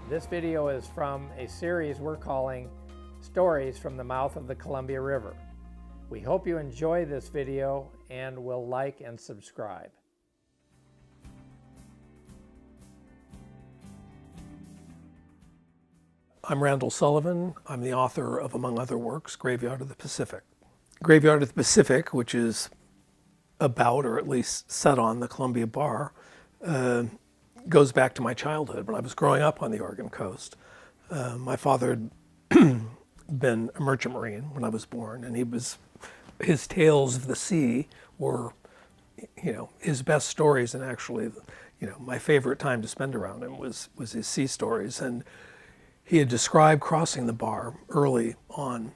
This video is from a series we're calling Stories from the Mouth of the Columbia River. We hope you enjoy this video and will like and subscribe. I'm Randall Sullivan. I'm the author of, among other works, Graveyard of the Pacific. Graveyard of the Pacific, which is about, or at least set on, the Columbia Bar, goes back to my childhood when I was growing up on the Oregon coast. My father had been a merchant marine when I was born, and his tales of the sea were, his best stories, and actually, my favorite time to spend around him was his sea stories. And he had described crossing the bar early on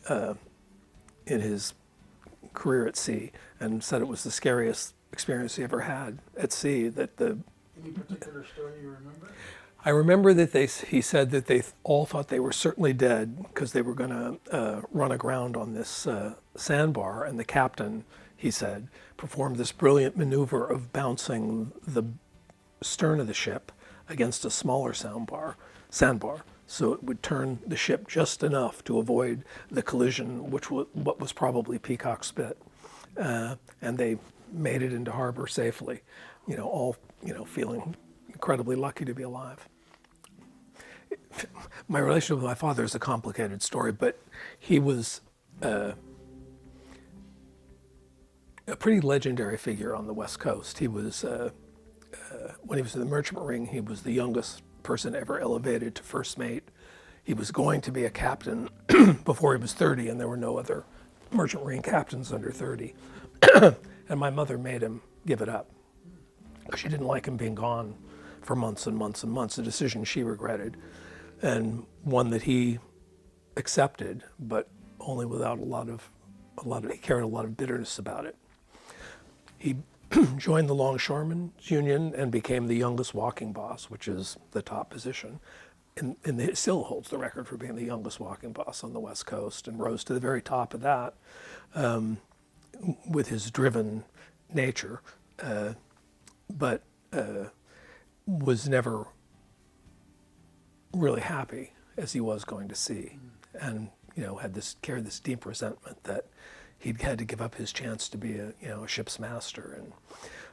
in his career at sea, and said it was the scariest experience he ever had at sea. Any particular story you remember? I remember that he said that they all thought they were certainly dead because they were going to run aground on this sandbar, and the captain, he said, performed this brilliant maneuver of bouncing the stern of the ship against a smaller sandbar, so it would turn the ship just enough to avoid the collision, what was probably Peacock Spit, and they made it into harbor safely. All feeling incredibly lucky to be alive. My relationship with my father is a complicated story, but he was a pretty legendary figure on the West Coast. He was, when he was in the Merchant Marine, he was the youngest person ever elevated to first mate. He was going to be a captain before he was 30, and there were no other Merchant Marine captains under 30. And my mother made him give it up. She didn't like him being gone for months and months and months, a decision she regretted, and one that he accepted, but only without he carried a lot of bitterness about it. He joined the Longshoremen's Union and became the youngest walking boss, which is the top position, and it still holds the record for being the youngest walking boss on the West Coast, and rose to the very top of that with his driven nature. But was never really happy as he was going to sea, and carried this deep resentment that he'd had to give up his chance to be a ship's master. And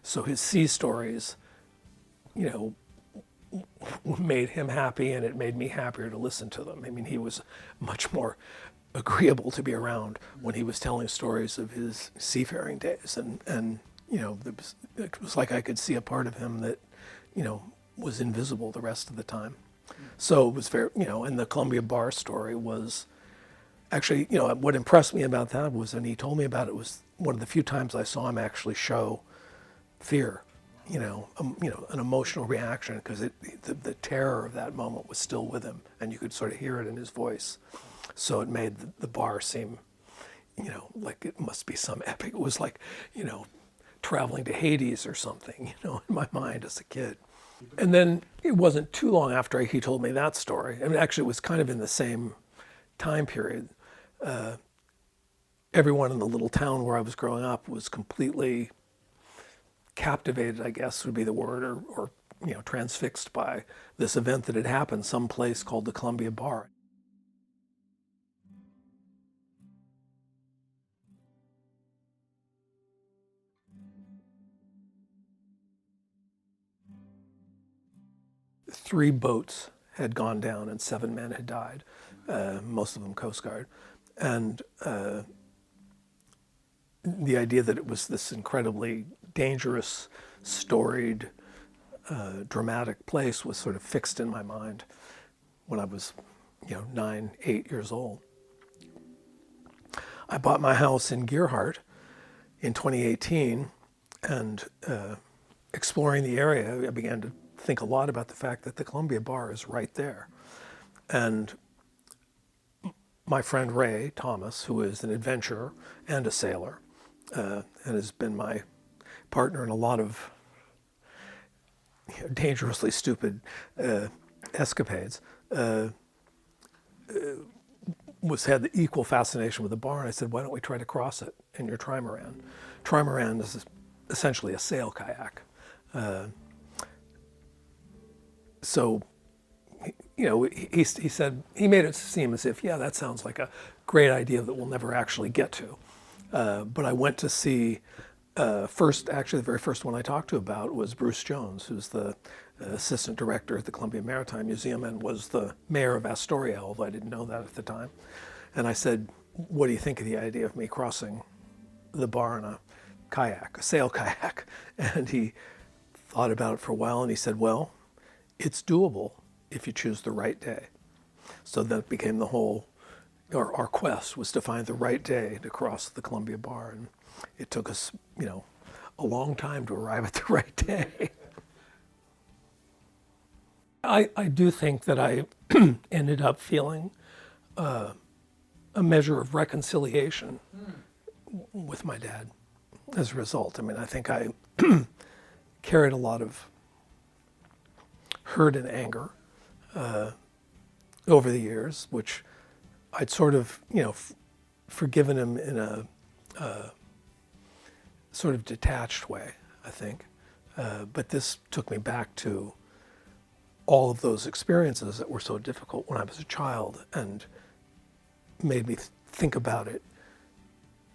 so his sea stories made him happy, and it made me happier to listen to them. I mean, he was much more agreeable to be around when he was telling stories of his seafaring days, and it was like I could see a part of him that, was invisible the rest of the time. So it was very, and the Columbia Bar story was actually, what impressed me about that was, and he told me about it, was one of the few times I saw him actually show fear, an emotional reaction, because the terror of that moment was still with him, and you could sort of hear it in his voice. So it made the bar seem, like it must be some epic. It was like, traveling to Hades or something, in my mind as a kid. And then it wasn't too long after he told me that story. I mean, actually, it was kind of in the same time period. Everyone in the little town where I was growing up was completely captivated, I guess would be the word, or transfixed by this event that had happened someplace called the Columbia Bar. Three boats had gone down and 7 men had died, most of them Coast Guard. And the idea that it was this incredibly dangerous, storied, dramatic place was sort of fixed in my mind when I was 9, 8 years old. I bought my house in Gearhart in 2018, and exploring the area, I began to think a lot about the fact that the Columbia Bar is right there. And my friend Ray Thomas, who is an adventurer and a sailor, and has been my partner in a lot of dangerously stupid escapades, had the equal fascination with the bar. And I said, why don't we try to cross it in your trimaran? Trimaran is essentially a sail kayak. So you know, he said, he made it seem as if, yeah, that sounds like a great idea that we'll never actually get to. But I went to see, actually the very first one I talked to about was Bruce Jones, who's the assistant director at the Columbia Maritime Museum and was the mayor of Astoria, although I didn't know that at the time. And I said, what do you think of the idea of me crossing the bar in a kayak, a sail kayak? And he thought about it for a while and he said, well, it's doable if you choose the right day. So that became the whole, our quest was to find the right day to cross the Columbia Bar. And it took us, you know, a long time to arrive at the right day. I do think that I ended up feeling a measure of reconciliation with my dad as a result. I mean, I think I carried a lot of hurt and anger over the years, which I'd sort of, you know, forgiven him in a sort of detached way, I think. But this took me back to all of those experiences that were so difficult when I was a child and made me think about it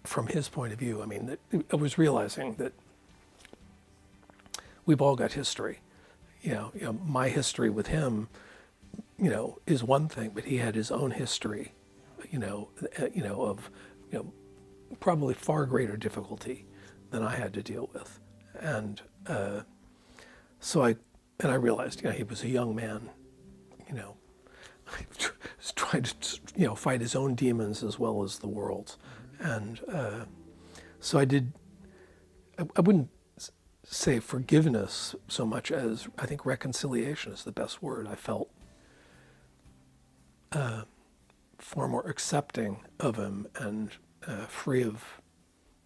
from his point of view. I mean, I was realizing that we've all got history. You know, my history with him, you know, is one thing, but he had his own history, of probably far greater difficulty than I had to deal with. And so I realized, you know, he was a young man, you know, trying to, you know, fight his own demons as well as the world's. And so I wouldn't say forgiveness so much as I think reconciliation is the best word. I felt far more accepting of him and free of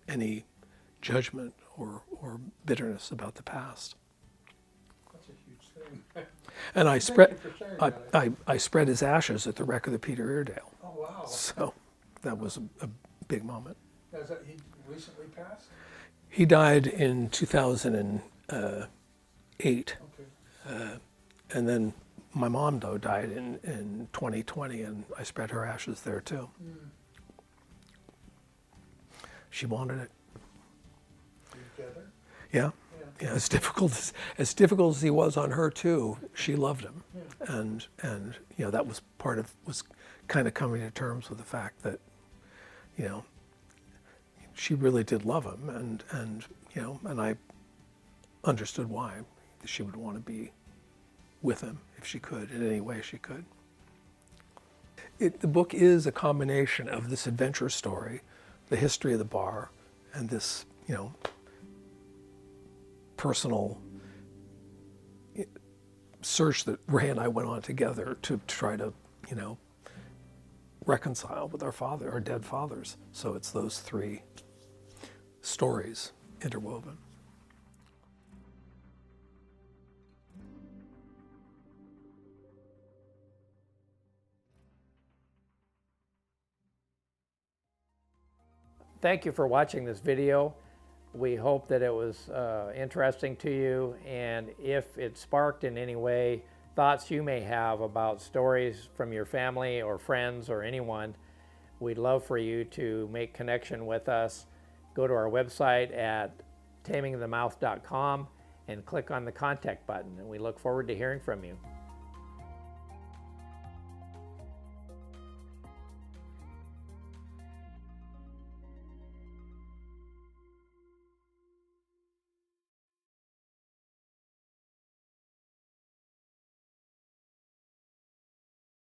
any judgment or bitterness about the past. That's a huge thing. And I Thank spread you for sharing that. I spread his ashes at the wreck of the Peter Iredale. Oh, wow. So that was a big moment. Now, is that he recently passed? He died in 2008. Okay. And then my mom, though, died in 2020, and I spread her ashes there, too. She wanted it. Together? Yeah. Yeah, as difficult as he was on her, too, she loved him. Yeah. And you know, that was was kind of coming to terms with the fact that, you know, she really did love him, and you know, and I understood why she would want to be with him if she could, in any way she could. The book is a combination of this adventure story, the history of the bar, and this, you know, personal search that Ray and I went on together to try to, you know, reconcile with our dead fathers. So it's those three stories interwoven. Thank you for watching this video. We hope that it was interesting to you, and if it sparked in any way thoughts you may have about stories from your family or friends or anyone, we'd love for you to make connection with us. Go to our website at tamingthemouth.com and click on the contact button, and we look forward to hearing from you.